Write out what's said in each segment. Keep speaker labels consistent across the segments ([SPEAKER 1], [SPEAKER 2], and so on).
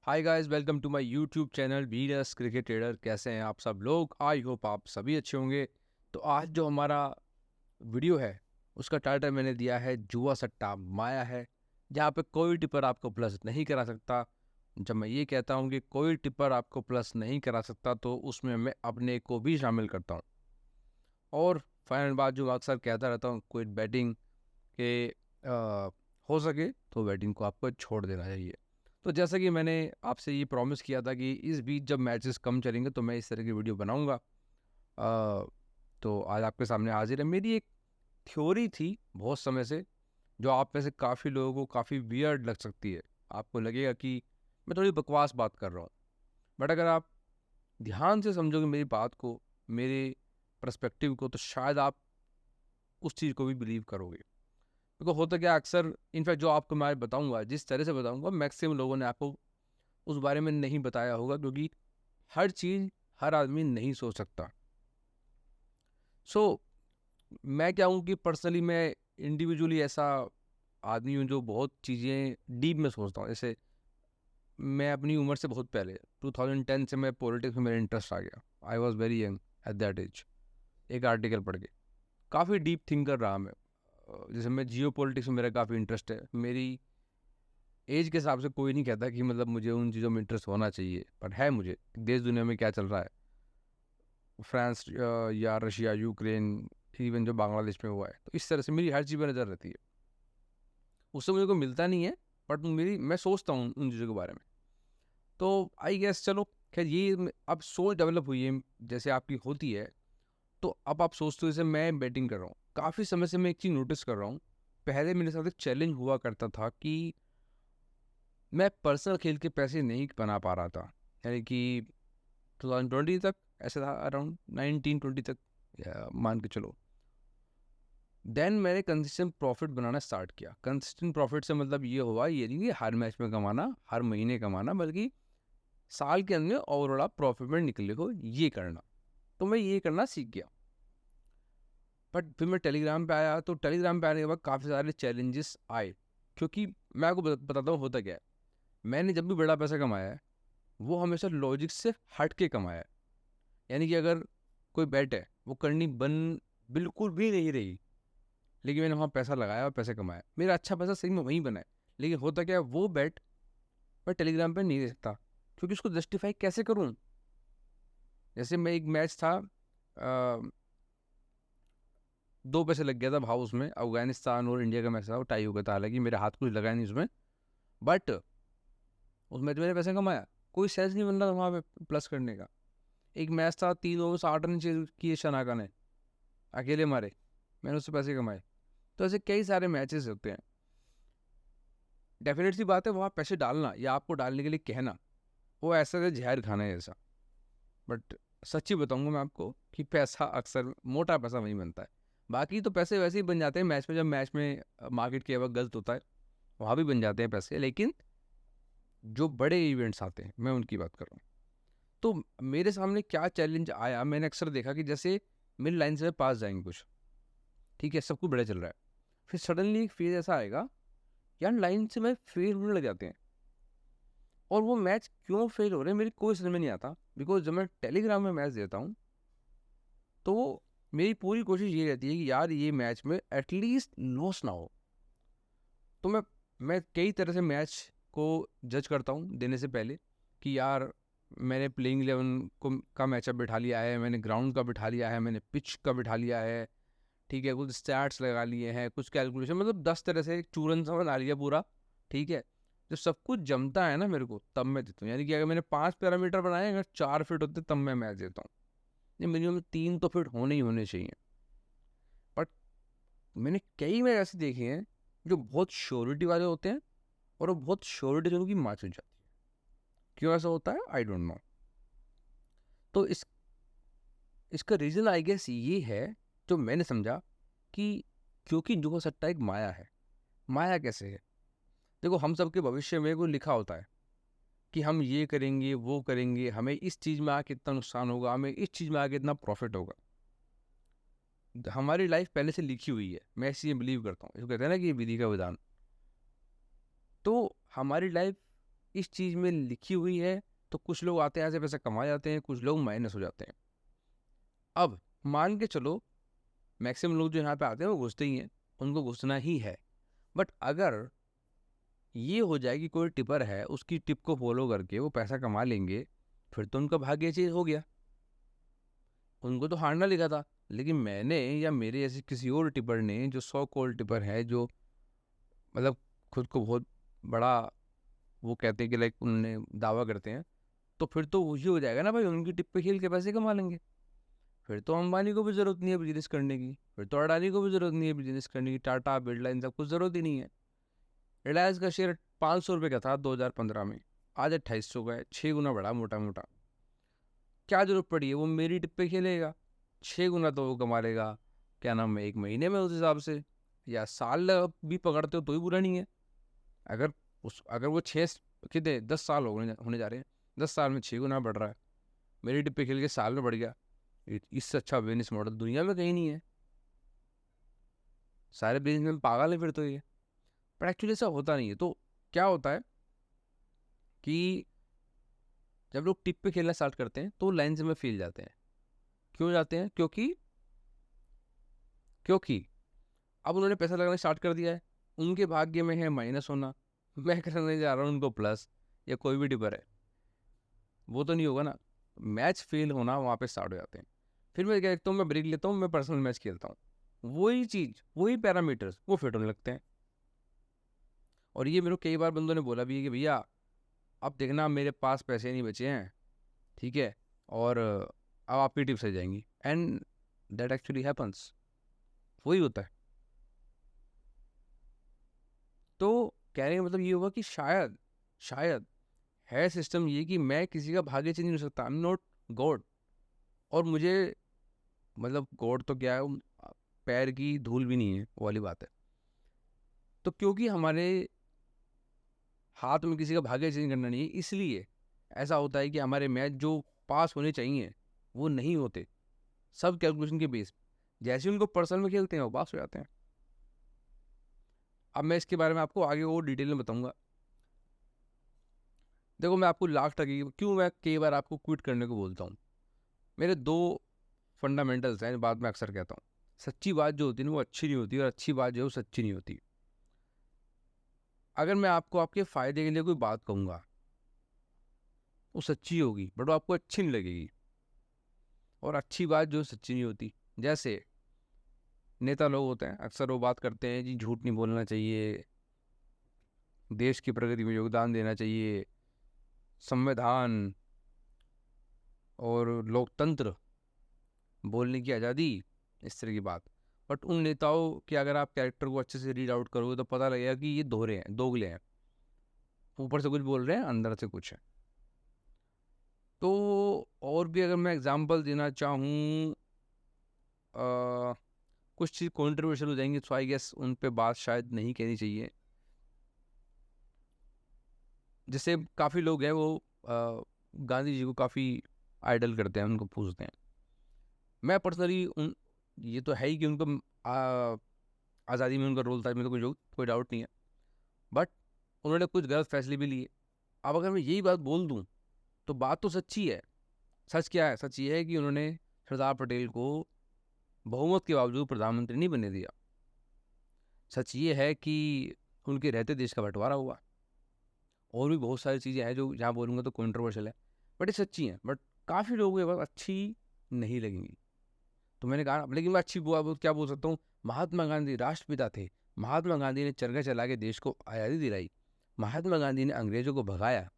[SPEAKER 1] Hi guys, welcome to my YouTube channel Venus cricket trader. कैसे हैं आप सब लोग? आई होप आप सभी अच्छे होंगे। तो आज जो हमारा वीडियो है उसका टाइटल मैंने दिया है जुआ सट्टा माया है, जहाँ पे कोई टिप्पर आपको प्लस नहीं करा सकता। जब मैं ये कहता हूँ कि कोई टिप्पर आपको प्लस नहीं करा सकता तो उसमें मैं अपने को भी शामिल करता हूँ। और फाइनल बात जो अक्सर कहता रहता हूँ, क्विट बैटिंग के हो सके तो बैटिंग को आपको छोड़ देना चाहिए। तो जैसा कि मैंने आपसे ये प्रॉमिस किया था कि इस बीच जब मैचेस कम चलेंगे तो मैं इस तरह की वीडियो बनाऊंगा। तो आज आपके सामने हाजिर है। मेरी एक थ्योरी थी बहुत समय से, जो आप में से काफ़ी लोगों को काफ़ी वियर्ड लग सकती है। आपको लगेगा कि मैं थोड़ी बकवास बात कर रहा हूँ, बट अगर आप ध्यान से समझोगे मेरी बात को, मेरे पर्सपेक्टिव को, तो शायद आप उस चीज़ को भी बिलीव करोगे। देखो होता क्या अक्सर, इनफैक्ट जो आपको मैं बताऊंगा, जिस तरह से बताऊंगा, मैक्सिमम लोगों ने आपको उस बारे में नहीं बताया होगा, क्योंकि हर चीज़ हर आदमी नहीं सोच सकता। सो मैं क्या हूँ कि पर्सनली मैं इंडिविजुअली ऐसा आदमी हूँ जो बहुत चीज़ें डीप में सोचता हूँ। जैसे मैं अपनी उम्र से बहुत पहले 2010 से मैं पॉलिटिक्स में मेरा इंटरेस्ट आ गया। I was very young at that age. एक आर्टिकल पढ़ के काफ़ी डीप थिंकर रहा मैं। जैसे मैं जियो पॉलिटिक्स में मेरा काफ़ी इंटरेस्ट है। मेरी एज के हिसाब से कोई नहीं कहता कि मतलब मुझे उन चीज़ों में इंटरेस्ट होना चाहिए, बट है मुझे देश दुनिया में क्या चल रहा है, फ्रांस या रशिया, यूक्रेन, इवन जो बांग्लादेश में हुआ है, तो इस तरह से मेरी हर चीज़ पर नज़र रहती है। उससे मुझे कोई मिलता नहीं है, बट मेरी मैं सोचता हूँ उन चीज़ों के बारे में। तो आई गेस चलो, खैर ये अब सोच डेवलप हुई है जैसे आपकी होती है। तो अब आप सोचते हो जैसे मैं बैटिंग कर रहा हूँ, काफ़ी समय से मैं एक चीज़ नोटिस कर रहा हूँ। पहले मेरे साथ एक चैलेंज हुआ करता था कि मैं पर्सनल खेल के पैसे नहीं बना पा रहा था। यानी कि 2020 तक ऐसा था, अराउंड 1920 तक, या मान के चलो। देन मैंने कंसिस्टेंट प्रॉफिट बनाना स्टार्ट किया। कंसिस्टेंट प्रॉफिट से मतलब ये हुआ, ये नहीं कि हर मैच में कमाना, हर महीने कमाना, बल्कि साल के अंदर ओवरऑल आप प्रॉफिट में निकले हो, ये करना। तो मैं ये करना सीख गया। बट फिर मैं टेलीग्राम पे आया, तो टेलीग्राम पे आने के बाद काफ़ी सारे चैलेंजेस आए। क्योंकि मैं आपको बताता हूँ होता क्या है। मैंने जब भी बड़ा पैसा कमाया है वो हमेशा लॉजिक से हट के कमाया है। यानी कि अगर कोई बेट है वो करनी बन बिल्कुल भी नहीं रही, लेकिन मैंने वहाँ पैसा लगाया और पैसे कमाया, मेरा अच्छा पैसा सही में वहीं बना है। लेकिन होता क्या है, वो बेट मैं टेलीग्राम पे नहीं दे सकता, क्योंकि उसको जस्टिफाई कैसे करूँ। जैसे मैं एक मैच था, दो पैसे लग गया था भाव उसमें, अफगानिस्तान और इंडिया का मैच था, वो टाई हो गया था। हालांकि मेरे हाथ कुछ लगा नहीं उसमें, बट उस मैच में मैंने पैसा कमाया। कोई सेंस नहीं बन रहा था वहाँ पे प्लस करने का। एक मैच था, 3 ओवर से 8 रन किए शनाका ने, अकेले मारे, मैंने उससे पैसे कमाए। तो ऐसे कई सारे मैचेस होते हैं। डेफिनेट सी बात है, वहाँ पैसे डालना या आपको डालने के लिए कहना, वो ऐसा है जहर खाना है ऐसा। बट सच्ची बताऊंगा मैं आपको कि पैसा अक्सर, मोटा पैसा वहीं बनता है। बाकी तो पैसे वैसे ही बन जाते हैं मैच में, जब मैच में मार्केट के वक्त गलत होता है वहाँ भी बन जाते हैं पैसे। लेकिन जो बड़े इवेंट्स आते हैं मैं उनकी बात कर रहा हूँ। तो मेरे सामने क्या चैलेंज आया, मैंने अक्सर देखा कि जैसे मेरी लाइन से पास जाएंगे कुछ, ठीक है, सब कुछ बड़ा चल रहा है, फिर सडनली एक फेज ऐसा आएगा, यार लाइन से मैं फेल होने लग जाते हैं। और वो मैच क्यों फेल हो रहे हैं मेरी कोई समझ में नहीं आता। बिकॉज जब मैं टेलीग्राम में मैच देता हूँ तो मेरी पूरी कोशिश ये रहती है कि यार ये मैच में एटलीस्ट लॉस ना हो। तो मैं कई तरह से मैच को जज करता हूँ देने से पहले, कि यार मैंने प्लेइंग 11 को का मैचअप बिठा लिया है, मैंने ग्राउंड का बिठा लिया है, मैंने पिच का बिठा लिया है, ठीक है, कुछ स्टैट्स लगा लिए हैं, कुछ कैलकुलेशन, मतलब 10 तरह से एक चूरन सा बना लिया पूरा। ठीक है, जब सब कुछ जमता है ना मेरे को, तब मैं देता हूँ। यानी कि अगर मैंने 5 पैरामीटर बनाए, अगर 4 फिट होते तब मैं मैच देता हूँ। नहीं, मिनिमम 3 तो फिट होने ही होने चाहिए। बट मैंने कई मैच ऐसे देखे हैं जो बहुत श्योरिटी वाले होते हैं, और वो बहुत श्योरिटी से उनकी मैच हो जाती है। क्यों ऐसा होता है आई डोंट नो। तो इसका रीज़न आई गेस ये है, जो मैंने समझा, कि क्योंकि जुआ सट्टा एक माया है। माया कैसे है? देखो, हम सबके भविष्य में वो लिखा होता है कि हम ये करेंगे, वो करेंगे, हमें इस चीज़ में आके इतना नुकसान होगा, हमें इस चीज़ में आके इतना प्रॉफिट होगा। हमारी लाइफ पहले से लिखी हुई है, मैं इसी बिलीव करता हूँ। इसको कहते हैं ना कि विधि का विधान। तो हमारी लाइफ इस चीज़ में लिखी हुई है, तो कुछ लोग आते हैं ऐसे पैसे कमा जाते हैं, कुछ लोग माइनस हो जाते हैं। अब मान के चलो मैक्सिमम लोग जो यहाँ पे आते हैं वो घुसते ही हैं, उनको घुसना ही है। बट अगर ये हो जाए कि कोई टिपर है, उसकी टिप को फॉलो करके वो पैसा कमा लेंगे, फिर तो उनका भाग्य चेंज हो गया। उनको तो हारना लिखा था, लेकिन मैंने या मेरे ऐसे किसी और टिपर ने, जो सो कॉल्ड टिपर है, जो मतलब खुद को बहुत बड़ा वो कहते हैं कि लाइक उन्होंने दावा करते हैं, तो फिर तो वही हो जाएगा ना भाई, उनकी टिप पे खेल के पैसे कमा लेंगे। फिर तो अंबानी को भी ज़रूरत नहीं है बिजनेस करने की, फिर तो अडानी को भी ज़रूरत नहीं है बिजनेस करने की, टाटा बिरला इन सब कुछ ज़रूरत ही नहीं है। रिलायंस का शेयर 500 रुपये का था 2015 में, आज 2800 का है, 6 गुना बढ़ा मोटा मोटा। क्या जरूरत पड़ी है, वो मेरी टिप पे खेलेगा, 6 गुना तो वो कमा लेगा, क्या नाम है, एक महीने में उस हिसाब से, या साल भी पकड़ते हो तो ही बुरा नहीं है। अगर अगर वो कितने 10 साल होने जा रहे हैं, 10 साल में 6 गुना बढ़ रहा है, मेरी टिप पे खेल के साल में बढ़ गया, इससे अच्छा बिजनेस मॉडल दुनिया में कहीं नहीं है। सारे बिजनेस में पागल है फिर तो ये। पर एक्चुअली ऐसा होता नहीं है। तो क्या होता है कि जब लोग टिप पे खेलना स्टार्ट करते हैं तो लाइन से में फैल जाते हैं। क्यों जाते हैं? क्योंकि अब उन्होंने पैसा लगाना स्टार्ट कर दिया है, उनके भाग्य में है माइनस होना, मैं करने जा रहा हूँ उनको प्लस, या कोई भी टिपर है, वो तो नहीं होगा ना। मैच फेल होना वहाँ पे स्टार्ट हो जाते हैं। फिर मैं क्या देखता हूँ, मैं ब्रेक लेता हूँ, मैं पर्सनल मैच खेलता हूँ, वही चीज़ वही पैरामीटर्स वो फिट होने लगते हैं। और ये मेरे को कई बार बंदों ने बोला भी है कि भैया अब देखना मेरे पास पैसे नहीं बचे हैं, ठीक है, और अब आपकी टिप्स आ जाएंगी, एंड दैट एक्चुअली हैपन्स, वही होता है। तो कहने का मतलब ये होगा कि शायद है सिस्टम ये कि मैं किसी का भाग्य चेंज नहीं कर सकता, आई एम नॉट गॉड। और मुझे मतलब गॉड तो क्या है, पैर की धूल भी नहीं है, वो वाली बात है। तो क्योंकि हमारे हाथ में किसी का भाग्य चेंज करना नहीं है, इसलिए ऐसा होता है कि हमारे मैच जो पास होने चाहिए वो नहीं होते, सब कैलकुलेशन के बेस। जैसे उनको पर्सनल में खेलते हैं वो पास हो जाते हैं। अब मैं इसके बारे में आपको आगे और डिटेल में बताऊंगा। देखो मैं आपको लास्ट तक क्यों मैं कई बार आपको क्विट करने को बोलता हूँ, मेरे दो फंडामेंटल्स हैं, बात मैं अक्सर कहता हूँ। सच्ची बात जो होती है ना वो अच्छी नहीं होती, और अच्छी बात जो है वो सच्ची नहीं होती। अगर मैं आपको आपके फ़ायदे के लिए कोई बात कहूँगा, वो सच्ची होगी बट वो आपको अच्छी नहीं लगेगी। और अच्छी बात जो सच्ची नहीं होती, जैसे नेता लोग होते हैं अक्सर वो बात करते हैं जी झूठ नहीं बोलना चाहिए, देश की प्रगति में योगदान देना चाहिए, संविधान और लोकतंत्र, बोलने की आज़ादी, इस तरह की बात। बट उन नेताओं के अगर आप कैरेक्टर को अच्छे से रीड आउट करोगे तो पता लगेगा कि ये दोहरे हैं, दोगले हैं, ऊपर से कुछ बोल रहे हैं अंदर से कुछ है। तो और भी अगर मैं एग्जांपल देना चाहूँ, कुछ चीज़ कॉन्ट्रोवर्शियल हो जाएंगी, सो आई गेस उन पे बात शायद नहीं कहनी चाहिए। जैसे काफ़ी लोग हैं वो गांधी जी को काफ़ी आइडल करते हैं, उनको पूछते हैं। मैं पर्सनली उन ये तो है ही कि उनको आज़ादी में उनका रोल था, मेरे को कोई डाउट नहीं है, बट उन्होंने कुछ गलत फैसले भी लिए। अब अगर मैं यही बात बोल दूं तो बात तो सच्ची है। सच क्या है? सच ये है कि उन्होंने सरदार पटेल को बहुमत के बावजूद प्रधानमंत्री नहीं बनने दिया। सच ये है कि उनके रहते देश का बंटवारा हुआ। और भी बहुत सारी चीज़ें हैं जो जहाँ बोलूँगा तो कंट्रोवर्शियल है, बट ये सच्ची हैं, बट काफ़ी लोगों को ये बात अच्छी नहीं लगेंगी। तो मैंने कहा लेकिन मैं अच्छी क्या बोल सकता हूँ, महात्मा गांधी राष्ट्रपिता थे, महात्मा गांधी ने चरखा चला के देश को आज़ादी दिलाई, महात्मा गांधी ने अंग्रेजों को भगाया।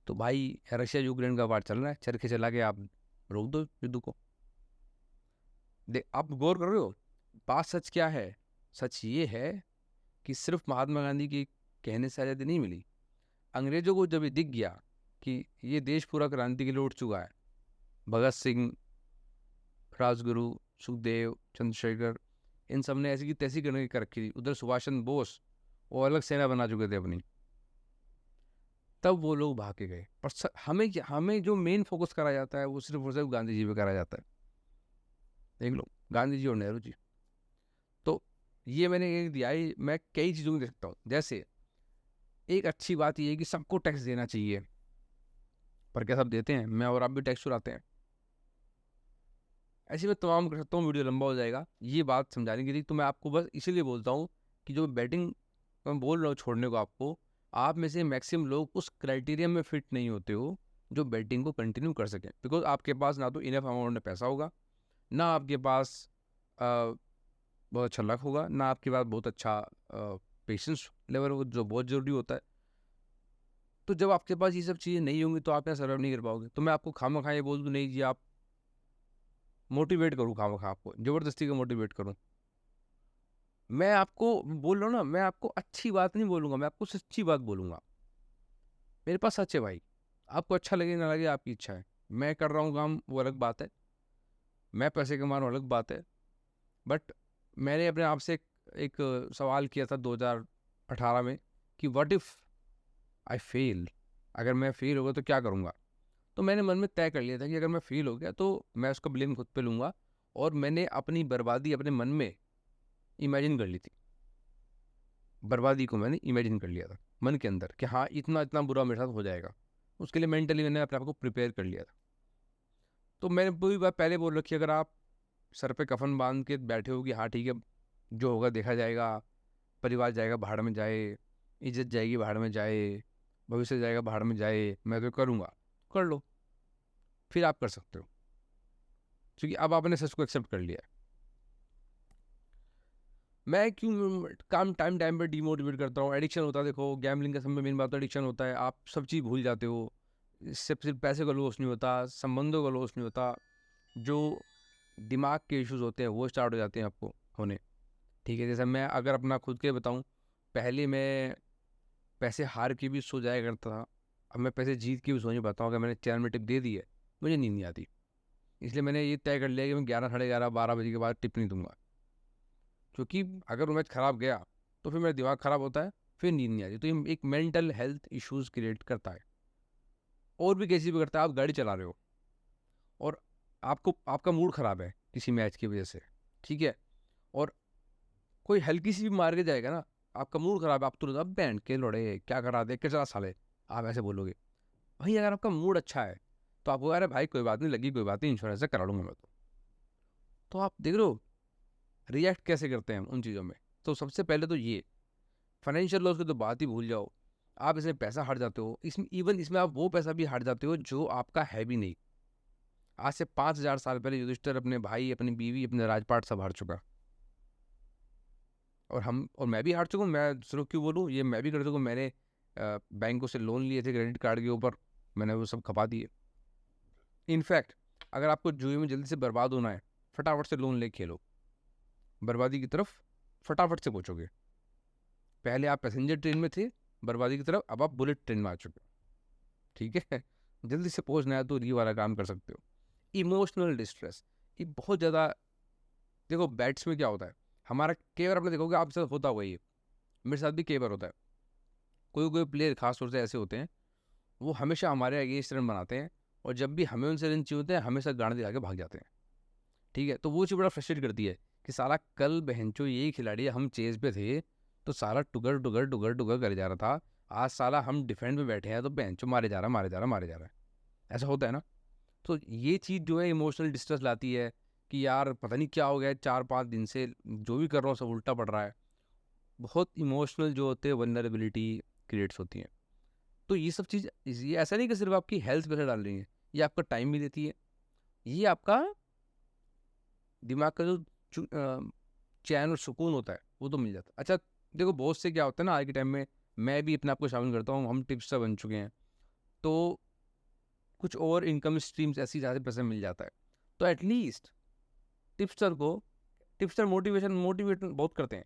[SPEAKER 1] तो भाई रशिया यूक्रेन का वार चल रहा है, चरखे चला के आप रोक दो युद्ध को। देख आप गौर कर रहे हो, बात सच क्या है? सच ये है कि सिर्फ महात्मा गांधी के कहने से आज़ादी नहीं मिली। अंग्रेजों को जब ये दिख गया कि ये देश पूरा क्रांति के लिए उठ चुका है, भगत सिंह, राजगुरु, सुखदेव, चंद्रशेखर, इन सब ने ऐसी की तैसी करने की कर रखी थी। उधर सुभाष चंद्र बोस वो अलग सेना बना चुके थे अपनी, तब वो लोग भाग के गए। पर हमें जो मेन फोकस करा जाता है वो सिर्फ और सिर्फ गांधी जी पे करा जाता है। देख लो, गांधी जी और नेहरू जी। तो ये मैंने एक दिया है, मैं कई चीज़ों में देख सकता हूँ। जैसे एक अच्छी बात ये है कि सबको टैक्स देना चाहिए, पर क्या सब देते हैं? मैं और आप भी टैक्स चुराते हैं। ऐसे में तमाम कर सकता हूँ, वीडियो लंबा हो जाएगा। ये बात समझाने के लिए तो मैं आपको बस इसीलिए बोलता हूँ कि जो बैटिंग मैं बोल रहा हूँ छोड़ने को आपको, आप में से मैक्सिमम लोग उस क्राइटेरिया में फिट नहीं होते हो जो बैटिंग को कंटिन्यू कर सकें, बिकॉज आपके पास ना तो इनफ अमाउंट में पैसा होगा, ना आपके पास अ, बहुत अच्छा लक होगा, ना आपके पास बहुत अच्छा पेशेंस लेवल होगा जो बहुत ज़रूरी होता है। तो जब आपके पास ये सब चीज़ें नहीं होंगी तो आप यहाँ सर्वाइव नहीं कर पाओगे। तो मैं आपको खामखा ये बोल दूँ नहीं जी, आप मोटिवेट करूँ खामखा, आपको ज़बरदस्ती का मोटिवेट करूँ। मैं आपको बोल रहा हूँ ना, मैं आपको अच्छी बात नहीं बोलूँगा, मैं आपको सच्ची बात बोलूँगा। मेरे पास सच है भाई। आपको अच्छा लगे ना लगे आपकी इच्छा है। मैं कर रहा हूँ काम वो अलग बात है, मैं पैसे कमा रहा हूँ अलग बात है। बट मैंने अपने आप से एक सवाल किया था 2018 में कि व्हाट इफ़ आई फेल, अगर मैं फेल हो गया तो क्या करूँगा? तो मैंने मन में तय कर लिया था कि अगर मैं फेल हो गया तो मैं उसका ब्लेम खुद पे लूँगा, और मैंने अपनी बर्बादी अपने मन में इमेजिन कर ली थी। बर्बादी को मैंने इमेजिन कर लिया था मन के अंदर कि हाँ, इतना इतना बुरा मेरे साथ हो जाएगा। उसके लिए मेंटली मैंने अपने आप को प्रिपेयर कर लिया था। तो मैंने पूरी बात पहले बोल रखी, अगर आप सर पे कफन बांध के बैठे हो कि हाँ ठीक है, जो होगा देखा जाएगा, परिवार जाएगा भाड़ में जाए, इज्जत जाएगी भाड़ में जाए, भविष्य जाएगा भाड़ में जाए, मैं तो करूँगा, कर लो, फिर आप कर सकते हो, क्योंकि अब आपने सच को एक्सेप्ट कर लिया है। मैं क्यों काम टाइम टाइम पर डीमोटिवेट करता हूँ? एडिक्शन होता है, देखो गैम्बलिंग का समय मेन बात, एडिक्शन होता है, आप सब चीज़ भूल जाते हो। इससे सिर्फ पैसे का लॉस नहीं होता, संबंधों का लॉस नहीं होता, जो दिमाग के इश्यूज होते हैं वो स्टार्ट हो जाते हैं आपको होने। ठीक है, जैसे मैं अगर अपना खुद के बताऊँ, पहले मैं पैसे हार के भी सो जाया करता था, अब मैं पैसे जीत के भी सो नहीं पाता हूँ। अगर मैंने चैन में टिप दे दी है, मुझे नींद नहीं आती। इसलिए मैंने ये तय कर लिया कि मैं 11, साढ़े 11, 12 बजे के बाद टिप नहीं दूंगा, क्योंकि अगर वो मैच खराब गया तो फिर मेरा दिमाग खराब होता है, फिर नींद नहीं आती। तो ये एक मेंटल हेल्थ इश्यूज क्रिएट करता है। और भी कैसी भी करता है, आप गाड़ी चला रहे हो और आपको आपका मूड खराब है किसी मैच की वजह से, ठीक है, और कोई हल्की सी भी मार के जाएगा ना, आपका मूड खराब है, आप तुरंत अब बैंड के लोड़े क्या करा दे, क्या चला साले, आप ऐसे बोलोगे। वहीं अगर आपका मूड अच्छा है तो आपको अरे भाई कोई बात नहीं, लगी कोई बात नहीं, इंश्योरेंस से करा लूंगा मैं तो आप देख लो रिएक्ट कैसे करते हैं हम उन चीज़ों में। तो सबसे पहले तो ये फाइनेंशियल लॉस की तो बात ही भूल जाओ। आप इसमें पैसा हार जाते हो, इसमें इवन इसमें आप वो पैसा भी हार जाते हो जो आपका है भी नहीं। आज से 5,000 साल पहले युधिष्ठिर अपने भाई, अपनी बीवी, अपने राजपाट सब हार चुका, और मैं भी हार चुका हूँ। मैं सिर्फ क्यों बोलूँ, ये मैं भी कर चुका हूँ। मैंने बैंकों से लोन लिए थे क्रेडिट कार्ड के ऊपर, मैंने वो सब खपा दिए। इनफैक्ट अगर आपको जुए में जल्दी से बर्बाद होना है, फटाफट से लोन ले खेलो, बर्बादी की तरफ फटाफट से पहुँचोगे। पहले आप पैसेंजर ट्रेन में थे बर्बादी की तरफ, अब आप बुलेट ट्रेन में आ चुके हो, ठीक है। जल्दी से पहुँचना है तो ये वाला काम कर सकते हो। इमोशनल डिस्ट्रेस, ये बहुत ज़्यादा, देखो बैट्स में क्या होता है, हमारा कई बार आपने देखोगे आपके साथ होता होगा ये, मेरे साथ भी कई बार होता है। कोई कोई प्लेयर खास तौर से ऐसे होते हैं, वो हमेशा हमारे अगेंस्ट रन बनाते हैं, और जब भी हमें उनसे रन चाहिए होते हैं हमेशा गांड दिखा के भाग जाते हैं, ठीक है। तो वो चीज़ बड़ा फ्रस्ट्रेट करती है कि साला कल बहनचो यही खिलाड़ी, हम चेज पे थे तो साला टुगर टुगर टुगर टुगर करे जा रहा था, आज साला हम डिफेंड में बैठे हैं तो बहनचो मारे जा रहा मारे जा रहा मारे जा रहा है। ऐसा होता है ना। तो ये चीज़ जो है इमोशनल डिस्ट्रेस लाती है कि यार पता नहीं क्या हो गया, 4-5 दिन से जो भी कर रहा हूँ सब उल्टा पड़ रहा है। बहुत इमोशनल जो होते हैं वल्नरेबिलिटी क्रिएट्स होती हैं। तो ये सब चीज़, ये ऐसा नहीं कि सिर्फ आपकी हेल्थ पे असर डाल रही है, ये आपका टाइम भी देती है, ये आपका दिमाग का जो चैन और सुकून होता है वो तो मिल जाता है। अच्छा देखो बहुत से क्या होता है ना आज के टाइम में, मैं भी अपने आप को शामिल करता हूँ, हम टिप्सटर बन चुके हैं, तो कुछ और इनकम स्ट्रीम्स ऐसी ज़्यादा पैसे मिल जाता है। तो एटलीस्ट टिप्सटर को, टिप्सटर मोटिवेट बहुत करते हैं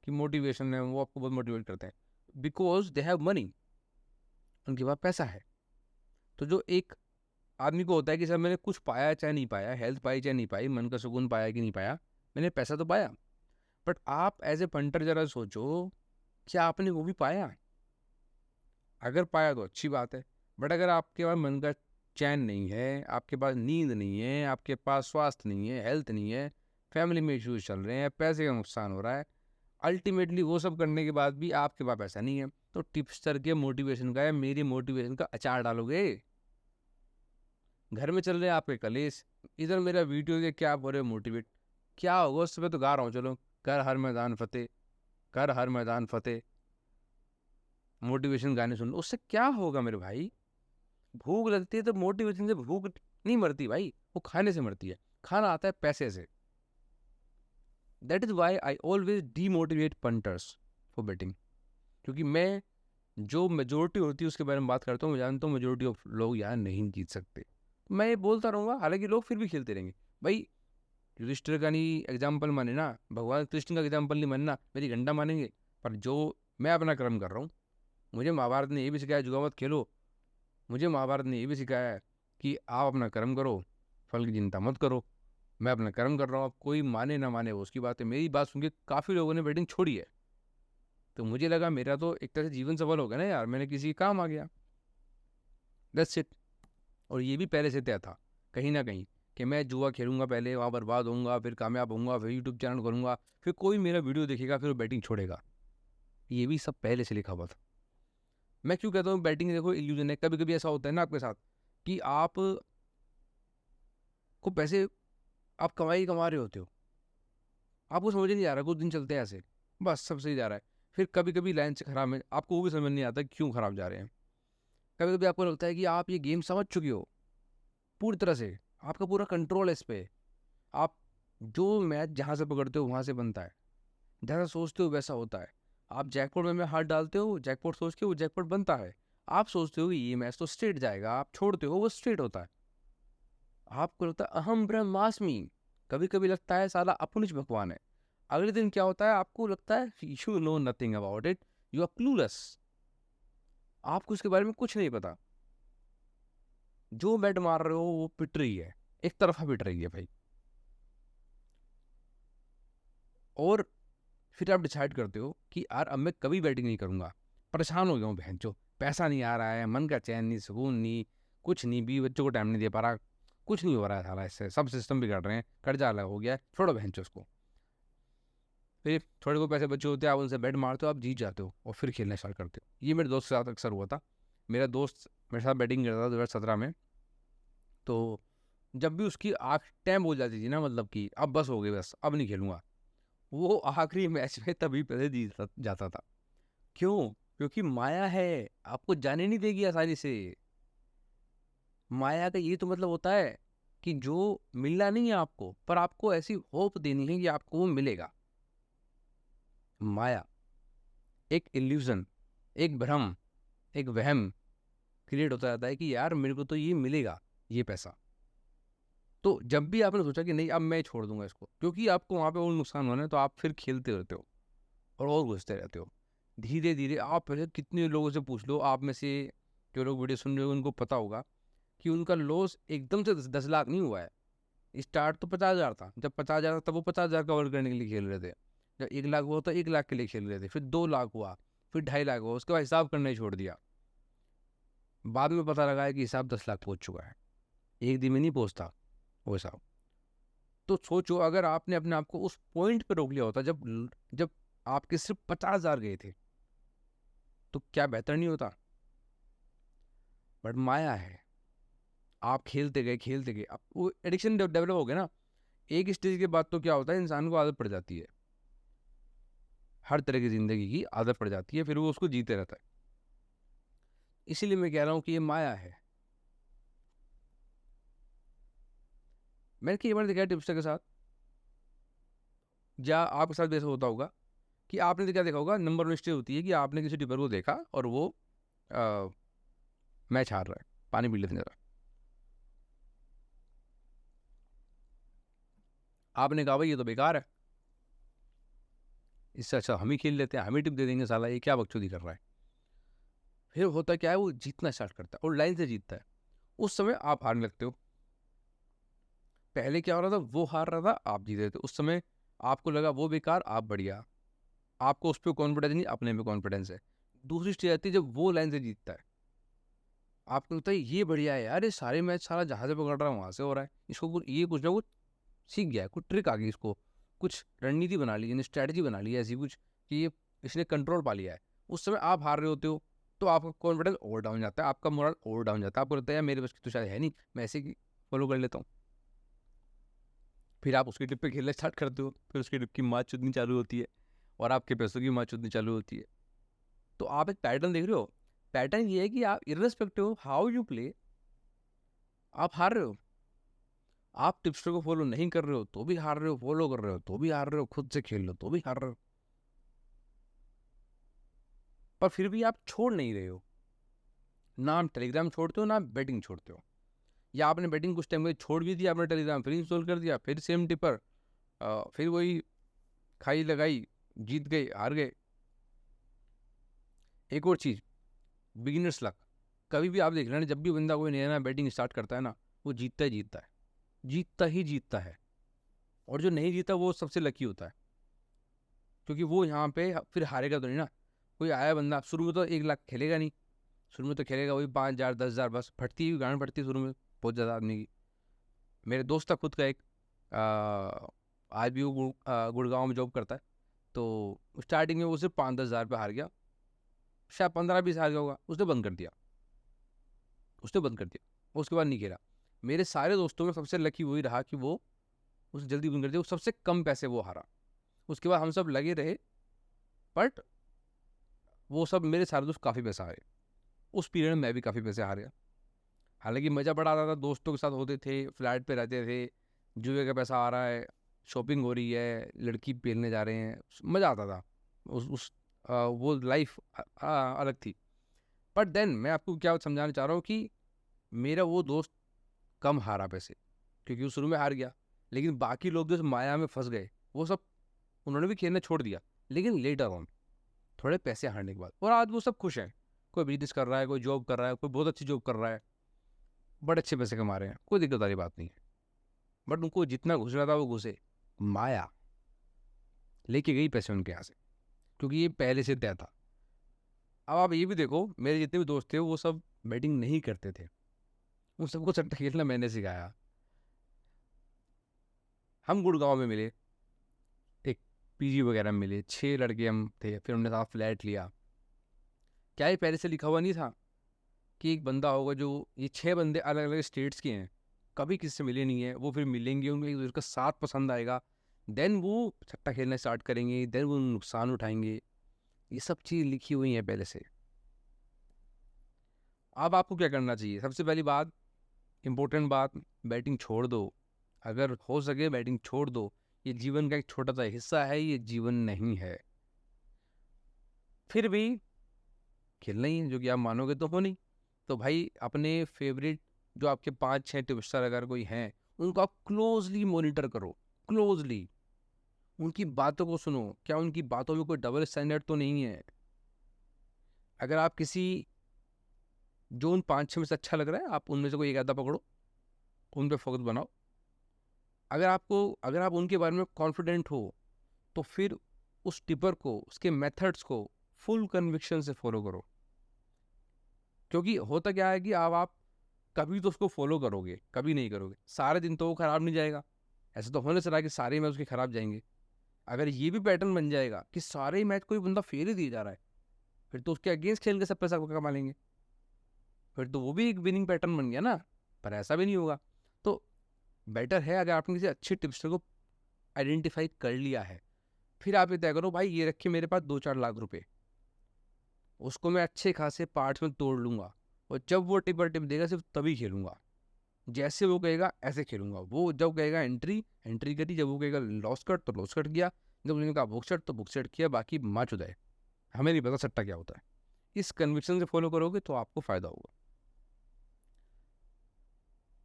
[SPEAKER 1] कि मोटिवेशन है, वो आपको बहुत मोटिवेट करते हैं बिकॉज दे हैव मनी, उनके पास पैसा है। तो जो एक आदमी को होता है कि सर मैंने कुछ पाया चाहे नहीं पाया, हेल्थ पाई चाहे नहीं पाई, मन का सुकून पाया कि नहीं पाया, मैंने पैसा तो पाया। बट आप एज ए पंटर जरा सोचो, क्या आपने वो भी पाया? अगर पाया तो अच्छी बात है, बट अगर आपके पास मन का चैन नहीं है, आपके पास नींद नहीं है, आपके पास स्वास्थ्य नहीं है, हेल्थ नहीं है, फैमिली में इश्यूज चल रहे हैं, पैसे का नुकसान हो रहा है, अल्टीमेटली वो सब करने के बाद भी आपके पास पैसा नहीं है, तो टिप्सटर के मोटिवेशन का या मेरी मोटिवेशन का अचार डालोगे? घर में चल रहे हैं आपके कलेश, इधर मेरा वीडियो के क्या बोल रहे मोटिवेट। क्या होगा उस समय? तो गा रहा हूँ, चलो कर हर मैदान फतेह, कर हर मैदान फतेह, मोटिवेशन गाने सुन लो, उससे क्या होगा मेरे भाई? भूख लगती है तो मोटिवेशन से भूख नहीं मरती भाई, वो खाने से मरती है। खाना आता है पैसे से। That is why I always demotivate punters for betting. क्योंकि मैं जो मेजोरिटी होती है उसके बारे में बात करता हूँ, मैं जानता हूँ मेजोरिटी ऑफ लोग यहाँ नहीं जीत सकते। मैं ये बोलता रहूँगा, हालांकि लोग फिर भी खेलते रहेंगे। भाई युधिष्ठिर का नहीं एग्जाम्पल माने ना, भगवान कृष्ण का एग्जाम्पल नहीं मानना, मेरी घंटा मानेंगे। पर जो मैं अपना कर्म कर रहा हूँ, मुझे महाभारत ने ये भी सिखाया जुआ मत खेलो, मुझे महाभारत ने ये भी सिखाया है कि आप अपना कर्म करो, फल की चिंता मत करो। मैं अपना कर्म कर रहा हूँ, अब कोई माने ना माने वो उसकी बात है। मेरी बात सुन के काफ़ी लोगों ने बैटिंग छोड़ी है, तो मुझे लगा मेरा तो एक तरह से जीवन सफल हो गया ना यार, मैंने किसी काम आ गया। That's it. और ये भी पहले से तय था कहीं ना कहीं कि मैं जुआ खेलूंगा, पहले वहाँ बर्बाद होऊंगा, फिर कामयाब होऊंगा, फिर यूट्यूब चैनल करूंगा, फिर कोई मेरा वीडियो देखेगा, फिर वो बैटिंग छोड़ेगा। ये भी सब पहले से लिखा हुआ था। मैं क्यों कहता हूँ बैटिंग देखो इल्यूजन है। कभी कभी ऐसा होता है ना आपके साथ कि आप को पैसे आप कमा रहे होते हो, आपको समझ नहीं आ रहा, कुछ दिन चलते हैं ऐसे, बस सब सही जा रहा है। फिर कभी कभी लाइन से खराब है, आपको वो भी समझ नहीं आता क्यों खराब जा रहे हैं। कभी कभी आपको लगता है कि आप ये गेम समझ चुके हो पूरी तरह से, आपका पूरा कंट्रोल है इस पे, आप जो मैच जहाँ से पकड़ते हो वहाँ से बनता है, जैसा सोचते हो वैसा होता है। आप जैकपॉट में हाथ डालते हो, जैकपॉट सोच के वो जैकपॉट बनता है। आप सोचते हो कि ये मैच तो स्ट्रेट जाएगा, आप छोड़ते हो वो स्ट्रेट होता है। आपको लगता है अहम ब्रह्मास्मि, कभी कभी लगता है साला अपनुज भगवान है। अगले दिन क्या होता है, आपको लगता है you know nothing about it, you are clueless, आपको इसके बारे में कुछ नहीं पता। जो बैट मार रहे हो वो पिट रही है, एक तरफा पिट रही है भाई। और फिर आप डिसाइड करते हो कि यार अब मैं कभी बैटिंग नहीं करूंगा, परेशान हो गया हूँ बहनचो, पैसा नहीं आ रहा है, मन का चैन नहीं, सुकून नहीं, कुछ नहीं, भी बच्चों को टाइम नहीं दे पा रहा, कुछ नहीं हो रहा है साला, इससे सब सिस्टम बिगड़ रहे हैं, कर्जा अलग हो गया है, छोड़ो बहनचो उसको। फिर थोड़े को पैसे बच्चे होते हैं, आप उनसे बैट मारते हो, आप जीत जाते हो और फिर खेलना स्टार्ट करते हो। ये मेरे दोस्त के साथ अक्सर हुआ था। मेरा दोस्त मेरे साथ बैटिंग करता था 2017 में। तो जब भी उसकी आँख टाइम हो जाती थी ना, मतलब कि अब बस हो गई, बस अब नहीं खेलूंगा, वो आखिरी मैच में तभी पैसे जीत जाता था। क्यों? क्योंकि माया है, आपको जाने नहीं देगी आसानी से। माया का ये तो मतलब होता है कि जो मिलना नहीं है आपको, पर आपको ऐसी होप देनी है कि आपको वो मिलेगा। माया एक इल्यूजन, एक भ्रम, एक वहम क्रिएट होता जाता है कि यार मेरे को तो ये मिलेगा, ये पैसा। तो जब भी आपने सोचा कि नहीं अब मैं छोड़ दूंगा इसको, क्योंकि आपको वहां पे और नुकसान होना है, तो आप फिर खेलते रहते हो और घुसते रहते हो। धीरे धीरे आप पहले कितने लोगों से पूछ लो, आप में से जो लोग वीडियो सुन रहे हो उनको पता होगा कि उनका लॉस एकदम से 10 लाख नहीं हुआ है। स्टार्ट तो 50,000 था, जब 50,000 था तब वो 50,000 कवर करने के लिए खेल रहे थे। जब 1 लाख हुआ तो 1 लाख के लिए खेल रहे थे, फिर 2 लाख हुआ, फिर 2.5 लाख हुआ, उसके बाद हिसाब करना ही छोड़ दिया। बाद में पता लगा है कि हिसाब 10 लाख पहुंच चुका है। एक दिन में नहीं पहुंचता वो हिसाब। तो सोचो अगर आपने अपने आप को उस पॉइंट पे रोक लिया होता, जब जब आपके सिर्फ 50,000 गए थे, तो क्या बेहतर नहीं होता? बट माया है, आप खेलते गए, आप वो एडिक्शन डेवलप हो गया ना। एक स्टेज के बाद तो क्या होता है, इंसान को आदत पड़ जाती है, हर तरह की जिंदगी की आदत पड़ जाती है, फिर वो उसको जीते रहता है। इसीलिए मैं कह रहा हूँ कि ये माया है। मैंने कई बार देखा है टिप्सटर के साथ, या आपके साथ भी ऐसा होता होगा कि आपने तो क्या देखा होगा, नंबर वन स्टेज होती है कि आपने किसी टिपर को देखा और वो मैच हार रहा है, पानी पी लेते जरा, आपने कहा भाई ये तो बेकार है, इससे अच्छा हम ही खेल लेते हैं, हम ही टिप दे देंगे, साला ये क्या बकचोदी कर रहा है। फिर होता क्या है, वो जीतना स्टार्ट करता है और लाइन से जीतता है। उस समय आप हारने लगते हो। पहले क्या हो रहा था, वो हार रहा था, आप जीत रहे थे। उस समय आपको लगा वो बेकार, आप बढ़िया, आपको उस पर कॉन्फिडेंस नहीं, अपने में कॉन्फिडेंस है। दूसरी स्टेज आती है जब वो लाइन से जीतता है, आपको लगता है ये बढ़िया है यार, ये सारे मैच सारा जहाँ से पकड़ रहा है वहाँ से हो रहा है, इसको ये कुछ ना कुछ सीख गया है, कुछ ट्रिक आ गई इसको, कुछ रणनीति बना ली, स्ट्रैटेजी बना ली है ऐसी कुछ कि ये इसने कंट्रोल पा लिया है। उस समय आप हार रहे होते हो, तो आपका कॉन्फिडेंस और डाउन जाता है, आपका मोरल और डाउन जाता है, आपको लगता है यार मेरे बस की तो शायद है नहीं, मैं ऐसे ही फॉलो कर लेता हूँ। फिर आप उसकी टिप पे खेलना स्टार्ट करते हो, फिर उसकी टिप की मार चुदनी चालू होती है और आपके पैसों की मार चुदनी चालू होती है। तो आप एक पैटर्न देख रहे हो। पैटर्न ये है कि आप इर्रेस्पेक्टिव हाउ यू प्ले, आप हार रहे हो। आप टिप्सटर को फॉलो नहीं कर रहे हो तो भी हार रहे हो, फॉलो कर रहे हो तो भी हार रहे हो, खुद से खेल लो तो भी हार रहे हो, पर फिर भी आप छोड़ नहीं रहे हो। ना आप टेलीग्राम छोड़ते हो, ना आप बैटिंग छोड़ते हो। या आपने बैटिंग कुछ टाइम में छोड़ भी दिया, आपने टेलीग्राम फिर इंस्टॉल कर दिया, फिर सेम टिपर, फिर वही खाई लगाई, जीत गए हार गए। एक और चीज़, बिगिनर्स लक। कभी भी आप देख लेना, जब भी बंदा कोई नया नया बैटिंग स्टार्ट करता है ना, वो जीतता ही जीतता है, जीतता ही जीतता है। और जो नहीं जीता वो सबसे लकी होता है, क्योंकि वो यहाँ पे फिर हारेगा तो नहीं ना। कोई आया बंदा, शुरू में तो 1 लाख खेलेगा नहीं, शुरू में तो खेलेगा वही 5,000 10,000, बस फटती हुई गांड फटती है शुरू में बहुत ज़्यादा आदमी की। मेरे दोस्त था खुद का एक, आज भी वो गुड़गांव में जॉब करता है। तो स्टार्टिंग में वो सिर्फ 5-10 हज़ार पे हार गया, शायद 15-20 हार गया होगा, उसने बंद कर दिया, उसने बंद कर दिया, उसके बाद नहीं खेला। मेरे सारे दोस्तों में सबसे लकी वही रहा कि वो उसने जल्दी बंद कर दिया, सबसे कम पैसे वो हारा। उसके बाद हम सब लगे रहे, बट वो सब मेरे सारे दोस्त काफ़ी पैसा हारे। उस पीरियड में मैं भी काफ़ी पैसे हार गया। हालांकि मज़ा बड़ा आता था, दोस्तों के साथ होते थे, फ्लैट पे रहते थे, जुए का पैसा आ रहा है, शॉपिंग हो रही है, लड़की पेलने जा रहे हैं, मज़ा आता था। वो लाइफ अलग थी। बट देन मैं आपको क्या समझाना चाह रहा हूँ कि मेरा वो दोस्त कम हारा पैसे, क्योंकि वो शुरू में हार गया। लेकिन बाकी लोग जो माया में फंस गए, वो सब उन्होंने भी खेलना छोड़ दिया, लेकिन लेटर ऑन थोड़े पैसे हारने के बाद, और आज वो सब खुश हैं। कोई बिजनेस कर रहा है, कोई जॉब कर रहा है, कोई बहुत अच्छी जॉब कर रहा है, बड़े अच्छे पैसे कमा रहे हैं, कोई दिक्कत वाली बात नहीं है। बट उनको जितना घुसना था वो घुसे, माया लेके गई पैसे उनके यहाँ से, क्योंकि ये पहले से तय था। अब आप ये भी देखो, मेरे जितने भी दोस्त थे वो सब बैटिंग नहीं करते थे, उन सबको सट्टा खेलना मैंने सिखाया। हम गुड़गांव में मिले, एक पीजी वगैरह में मिले, 6 लड़के हम थे, फिर हमने साथ फ्लैट लिया। क्या ये पहले से लिखा हुआ नहीं था कि एक बंदा होगा जो, ये 6 बंदे अलग अलग स्टेट्स के हैं, कभी किसी से मिले नहीं है, वो फिर मिलेंगे, उनको एक दूसरे का साथ पसंद आएगा, देन वो सट्टा खेलना स्टार्ट करेंगे, देन वो नुकसान उठाएंगे। ये सब चीज़ लिखी हुई है पहले से। अब आपको क्या करना चाहिए? सबसे पहली बात, इंपॉर्टेंट बात, बैटिंग छोड़ दो। अगर हो सके बैटिंग छोड़ दो। ये जीवन का एक छोटा सा हिस्सा है, ये जीवन नहीं है। फिर भी खेलना ही है, जो कि आप मानोगे तो हो नहीं। तो भाई अपने फेवरेट जो आपके 5-6 टिप्सटर अगर कोई हैं, उनको आप क्लोजली मॉनिटर करो, क्लोजली उनकी बातों को सुनो, क्या उनकी बातों में कोई डबल स्टैंडर्ड तो नहीं है। अगर आप किसी, जो उन 5-6 में से अच्छा लग रहा है, आप उनमें से कोई एक आधा पकड़ो, उन पे फोकस बनाओ। अगर आप उनके बारे में कॉन्फिडेंट हो, तो फिर उस टिपर को, उसके मेथड्स को फुल कन्विक्शन से फॉलो करो। क्योंकि होता क्या है कि आप कभी तो उसको फॉलो करोगे, कभी नहीं करोगे, सारे दिन तो वो खराब नहीं जाएगा। ऐसा तो होने से रहा कि सारे मैच उसके खराब जाएंगे। अगर ये भी पैटर्न बन जाएगा कि सारे मैच कोई बंदा फेल ही दिया जा रहा है, फिर तो उसके अगेंस्ट खेल के सब पैसा कमा लेंगे, फिर तो वो भी एक विनिंग पैटर्न बन गया ना। पर ऐसा भी नहीं होगा। तो बेटर है, अगर आपने किसी अच्छे टिप्सटर को आइडेंटिफाई कर लिया है, फिर आप ये तय करो, भाई ये रखे मेरे पास 2-4 लाख रुपए, उसको मैं अच्छे खासे पार्ट्स में तोड़ लूंगा, और जब वो टिपर टिप देगा सिर्फ तभी खेलूंगा, जैसे वो कहेगा ऐसे खेलूंगा। वो जब कहेगा एंट्री, एंट्री करी, जब वो कहेगा लॉस कट तो लॉस कट किया, जब उसने कहा बुक सेट तो बुक सेट किया, बाकी माँ चुदाए, हमें नहीं पता सट्टा क्या होता है। इस कन्विक्शन से फॉलो करोगे तो आपको फायदा होगा।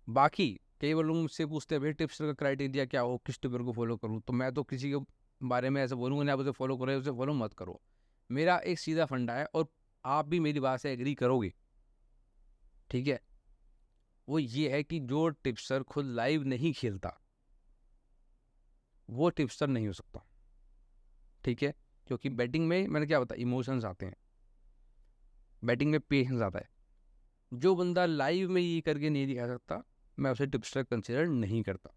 [SPEAKER 1] बाकी कई बार लोग मुझसे पूछते हैं भाई टिप्स का क्राइटेरिया क्या हो, किस टिपर को फॉलो करूँ, तो मैं तो किसी के बारे में ऐसा बोलूँगा नहीं, आप उसे फॉलो करो, उसे फॉलो मत करो। मेरा एक सीधा फंडा है, और आप भी मेरी बात से एग्री करोगे, ठीक है। वो ये है कि जो टिप्सर खुद लाइव नहीं खेलता, वो टिप्सर नहीं हो सकता, ठीक है। क्योंकि बैटिंग में मैंने क्या बताया, इमोशंस आते हैं, बैटिंग में पेशेंस आता है। जो बंदा लाइव में ये करके नहीं दिखा सकता, मैं उसे टिप्सटर कंसिडर नहीं करता।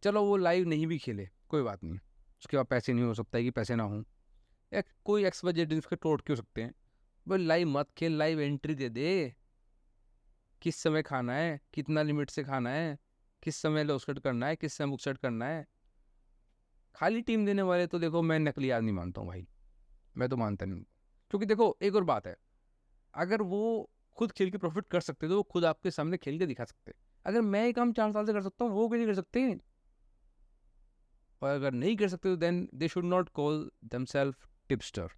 [SPEAKER 1] चलो वो लाइव नहीं भी खेले, कोई बात नहीं, उसके बाद पैसे नहीं हो सकता है कि पैसे ना हो, या कोई XYZ उसके तोड़ क्यों सकते हैं? भाई लाइव मत खेल, लाइव एंट्री दे दे, किस समय खाना है, कितना लिमिट से खाना है, किस समय लॉस कट करना है, किस समय बुक सेट करना है। खाली टीम देने वाले तो देखो मैं नकली आदमी मानता हूँ भाई, मैं तो मानता नहीं हूँ। क्योंकि देखो एक और बात है, अगर वो खुद खेल के प्रॉफिट कर सकते तो वो खुद आपके सामने खेल के दिखा सकते। अगर मैं ये काम 4 साल से कर सकता हूँ, वो क्यों नहीं कर सकते? और अगर नहीं कर सकते तो then they should not call themselves tipster.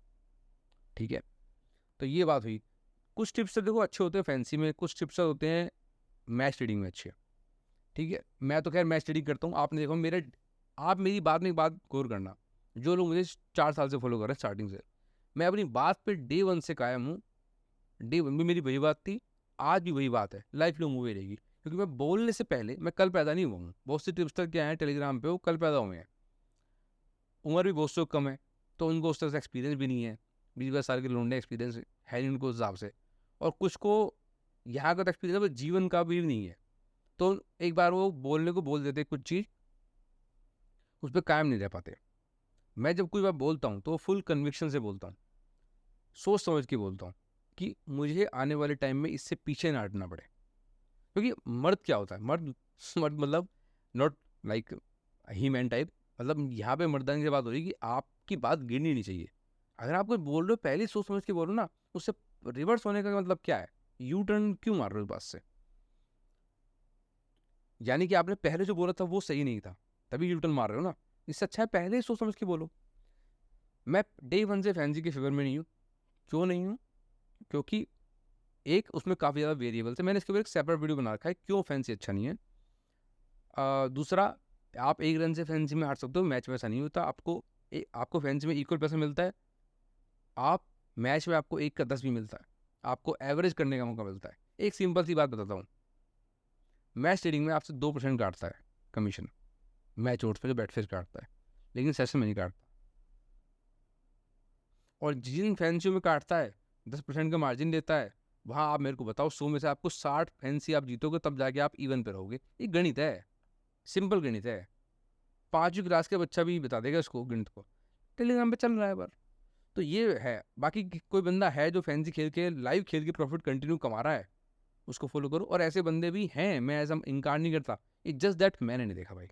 [SPEAKER 1] ठीक है, तो ये बात हुई। कुछ टिप्सटर देखो अच्छे होते हैं फैंसी में, कुछ टिप्सटर होते हैं मैच रीडिंग में अच्छे। ठीक है, मैं तो खैर मैच रीडिंग करता हूँ। आपने देखो मेरे, आप मेरी बात में एक बात गौर करना, जो लोग मुझे 4 साल से फॉलो कर रहे हैं स्टार्टिंग से, मैं अपनी बात पे डे 1 से कायम हूँ। डे 1 भी मेरी वही बात थी, आज भी वही बात है, लाइफ लॉन्ग वही रहेगी। क्योंकि मैं बोलने से पहले, मैं कल पैदा नहीं हुआ हूँ। बहुत से टिप्सटर क्या हैं टेलीग्राम पे, वो कल पैदा हुए हैं, उम्र भी बहुत से कम है, तो उनको उस तरह से एक्सपीरियंस भी नहीं है। 20-22 साल के लौंडे एक्सपीरियंस है नहीं उनको उस हिसाब से, और कुछ को यहाँ का तो एक्सपीरियंस जीवन का भी नहीं है। तो एक बार वो बोलने को बोल देते कुछ चीज़, उस पर कायम नहीं रह पाते। मैं जब कोई बात बोलता हूँ तो फुल कन्विक्शन से बोलता हूँ, सोच समझ के बोलता हूँ कि मुझे आने वाले टाइम में इससे पीछे ना हटना पड़े। क्योंकि मर्द क्या होता है, मर्द मर्द मतलब not like he man type, मतलब यहाँ पे मर्दानी से बात हो रही है कि आपकी बात गिरनी नहीं चाहिए। अगर आप कोई बोल रहे हो पहले ही सोच समझ के बोलो ना, उससे रिवर्स होने का मतलब क्या है? यू टर्न क्यों मार रहे हो इस बात से? यानी कि आपने पहले जो बोला था वो सही नहीं था, तभी यू टर्न मार रहे हो ना। इससे अच्छा है पहले ही सोच समझ के बोलो। मैं डे 1 से फैंसी के फेवर में नहीं हूँ। क्यों नहीं हूँ? क्योंकि एक उसमें काफ़ी ज़्यादा वेरिएबल्स है। मैंने इसके ऊपर एक सेपरेट वीडियो बना रखा है क्यों फैंसी अच्छा नहीं है। दूसरा, आप एक रन से फैंसी में हार सकते हो, मैच में ऐसा नहीं होता। आपको फैंसी में इक्वल पैसा मिलता है, आप मैच में आपको 1 का 10 भी मिलता है, आपको एवरेज करने का मौका मिलता है। एक सिंपल सी बात बताता हूँ, मैच ट्रेडिंग में आपसे 2% काटता है कमीशन, मैच ओट्स पे जो बेटफेस काटता है, लेकिन सेशन में नहीं काटता। और जिन फैंसियों में काटता है, 10% का मार्जिन लेता है, वहाँ आप मेरे को बताओ 100 में से आपको 60 फैंसी आप जीतोगे, तब जाके आप इवन पे रहोगे। ये गणित है, सिंपल गणित है। 5वीं क्लास का बच्चा भी बता देगा इसको, गणित को। टेलीग्राम पे चल रहा है पर। तो ये है। बाकी कोई बंदा है जो फैंसी खेल के, लाइव खेल के प्रॉफिट कंटिन्यू कमा रहा है, उसको फॉलो करो। और ऐसे बंदे भी हैं, मैं ऐसा इनकार नहीं करता, इट्स जस्ट दैट मैंने नहीं देखा भाई।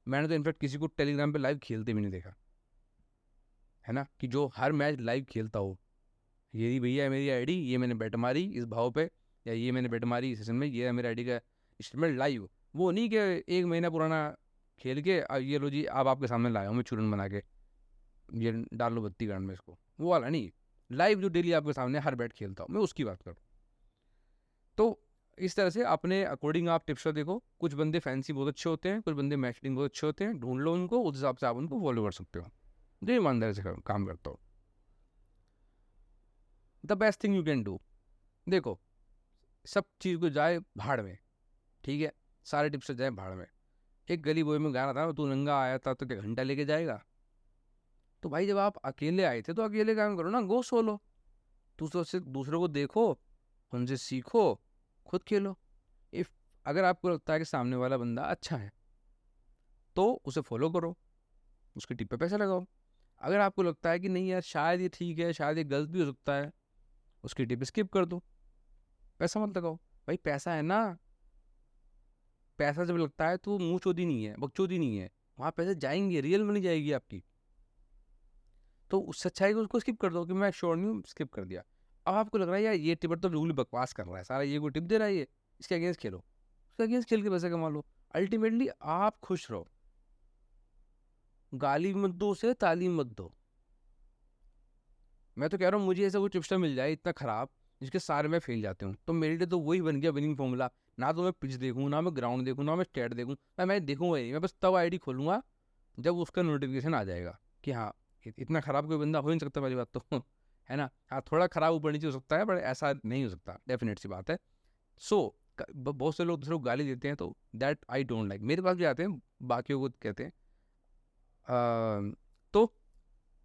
[SPEAKER 1] मैंने तो इनफैक्ट किसी को टेलीग्राम पे लाइव खेलते भी नहीं देखा, है ना, कि जो हर मैच लाइव खेलता हो। ये भैया है मेरी आईडी, ये मैंने बेट मारी इस भाव पे, या ये मैंने बेट मारी इस सेशन में, ये है मेरी आईडी का स्टेटमेंट लाइव। वो नहीं कि 1 महीना पुराना खेल के ये लो जी, अब आपके सामने लाया हूँ मैं चूरन बना के, ये डाल लो बत्ती गांड में इसको, वो वाला नहीं। लाइव जो डेली आपके सामने हर बैट खेलता हूँ, मैं उसकी बात करूँ। तो इस तरह से अपने अकॉर्डिंग आप टिप्स देखो। कुछ बंदे फैंसी बहुत अच्छे होते हैं, कुछ बंदे मैचिंग बहुत अच्छे होते हैं, ढूंढ लो उनको, उस हिसाब से आप उनको फॉलो कर सकते हो। जो ईमानदारी से काम करता हो, the best thing you can do. देखो, सब चीज़ को जाए भाड़ में, ठीक है, सारे टिप्स से जाए भाड़ में। एक गली बॉय में गाना था, तू नंगा आया था तो क्या घंटा लेके जाएगा? तो भाई जब आप अकेले आए थे तो अकेले काम करो ना, गो सोलो। दूसरों से, दूसरों को देखो, उनसे सीखो, खुद खेलो। इफ अगर आपको लगता है कि सामने वाला बंदा अच्छा है तो उसे फॉलो करो, उसके टिप पे पैसा लगाओ। अगर आपको लगता है कि नहीं यार शायद ये ठीक है, शायद ये गलत भी हो सकता है, उसकी टिप स्किप कर दो, पैसा मत लगाओ। भाई पैसा है ना, पैसा जब लगता है तो मुंह चोदी नहीं है, बकचोदी नहीं है, वहाँ पैसे जाएंगे, रियल मनी जाएगी आपकी। तो उससे अच्छा है कि उसको स्किप कर दो, कि मैं श्योर नहीं हूँ, स्किप कर दिया। अब आपको लग रहा है यार ये टिपर तो बिल्कुल बकवास कर रहा है, सारा ये कोई टिप दे रहा है, ये इसके अगेंस्ट खेलो, उसके अगेंस्ट खेल के पैसे कमा लो। अल्टीमेटली आप खुश रहो, गाली मत दो उसे, तालीम मत दो। मैं तो कह रहा हूँ मुझे ऐसा कोई टिप्सटर मिल जाए इतना खराब, जिसके सारे में फेल जाते हूँ, तो मेरे लिए तो वही बन गया विनिंग फॉर्मूला। ना तो मैं पिच देखूँ, ना मैं ग्राउंड देखूँ, ना मैं स्टेट देखूँ, मैं देखूंगा ही नहीं। मैं बस तब आईडी खोलूंगा जब उसका नोटिफिकेशन आ जाएगा कि हाँ इतना खराब कोई बंदा हो ही नहीं सकता, पहली बात तो है ना। हाँ थोड़ा खराब ऊपर नीचे हो सकता है, बट ऐसा नहीं हो सकता, डेफिनेट सी बात है। सो बहुत से लोग दूसरों को गाली देते हैं, तो दैट आई डोंट लाइक। मेरे पास भी आते हैं, बाकियों को कहते हैं। तो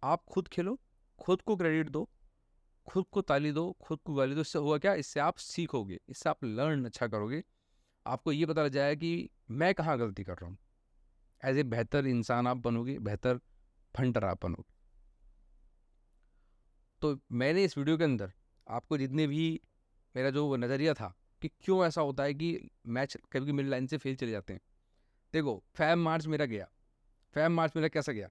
[SPEAKER 1] आप खुद खेलो, खुद को क्रेडिट दो, खुद को ताली दो, खुद को गाली दो। इससे होगा क्या, इससे आप सीखोगे, इससे आप लर्न अच्छा करोगे। आपको ये पता लग जाएगा कि मैं कहाँ गलती कर रहा हूँ। एज ए बेहतर इंसान आप बनोगे, बेहतर फंटर आप बनोगे। तो मैंने इस वीडियो के अंदर आपको जितने भी मेरा जो नज़रिया था कि क्यों ऐसा होता है कि मैच कभी कभी मिड लाइन से फेल चले जाते हैं। देखो फैब मार्च मेरा गया, फैब मार्च मेरा कैसा गया,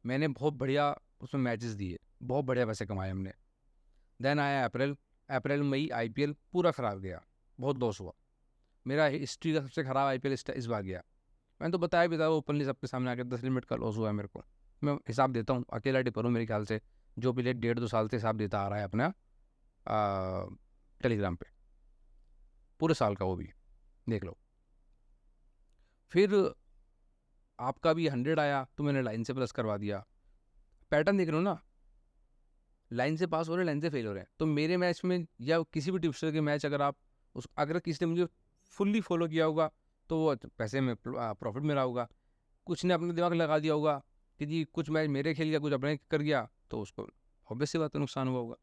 [SPEAKER 1] मैंने बहुत बढ़िया उसमें मैचेस दिए, बहुत बढ़िया पैसे कमाए हमने। देन आया अप्रैल, अप्रैल मई आईपीएल पूरा ख़राब गया, बहुत लॉस हुआ। मेरा हिस्ट्री का सबसे ख़राब आईपीएल इस बार गया। मैंने तो बताया भी था ओपनली सबके सामने आकर, 10 लिमिट का लॉस हुआ है मेरे को। मैं हिसाब देता हूँ, अकेला टिपर हूँ मेरे ख्याल से, जो पिछले 1.5-2 साल से हिसाब देता आ रहा है अपना टेलीग्राम पे, पूरे साल का, वो भी देख लो। फिर आपका भी 100 आया तो मैंने लाइन से प्लस करवा दिया। पैटर्न देख रहे हो ना, लाइन से पास हो रहे हैं, लाइन से फेल हो रहे हैं। तो मेरे मैच में या किसी भी टिप्सटर के मैच, अगर किसी ने मुझे फुल्ली फॉलो किया होगा तो वो पैसे में प्रॉफिट में रहा होगा। कुछ ने अपना दिमाग लगा दिया होगा कि जी कुछ मैच मेरे खेल गया, कुछ अपने कर गया, तो उसको ऑब्वियस सी बात है नुकसान हुआ होगा।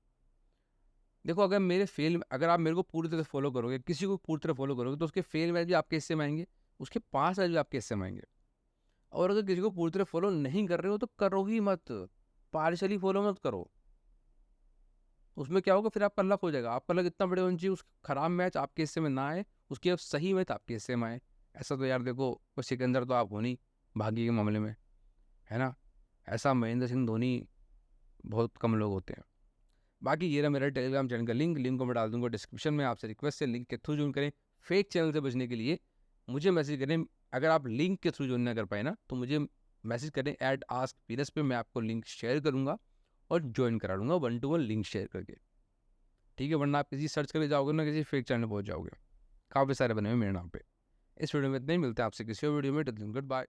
[SPEAKER 1] देखो अगर आप मेरे को पूरी तरह फॉलो करोगे, किसी को पूरी तरह फॉलो करोगे, तो उसके फेल मैच भी आपके हिस्से में आएंगे, उसके पास मैच भी आपके हिस्से में आएंगे। और अगर किसी को पूरी तरह फॉलो नहीं कर रहे हो तो करो ही मत, पार्शली फॉलो मत करो। उसमें क्या होगा, फिर आपका लक हो जाएगा, आपका लक इतना बड़े होना चाहिए उस खराब मैच आपके हिस्से में ना आए, उसके अब सही मैच आपके हिस्से में आए। ऐसा तो यार देखो, कोई सिकंदर तो आप हो नहीं भाग्य के मामले में, है ना। ऐसा महेंद्र सिंह धोनी बहुत कम लोग होते हैं। बाकी ये रहा मेरा टेलीग्राम चैनल का लिंक को मैं डाल दूंगा डिस्क्रिप्शन में। आपसे रिक्वेस्ट है लिंक के थ्रू ज्वाइन करें। फेक चैनल से बचने के लिए मुझे मैसेज करें। अगर आप लिंक के थ्रू ज्वाइन ना कर पाए ना, तो मुझे मैसेज करें @askpines पे, मैं आपको लिंक शेयर करूंगा और ज्वाइन करा दूंगा 1-to-1 लिंक शेयर करके, ठीक है। वरना आप किसी सर्च करके जाओगे ना, किसी फेक चैनल पहुंच जाओगे। काफ़ी सारे बने हुए मेरे नाम पे। इस वीडियो में इतना ही, मिलते हैं आपसे किसी और वीडियो में। Good bye.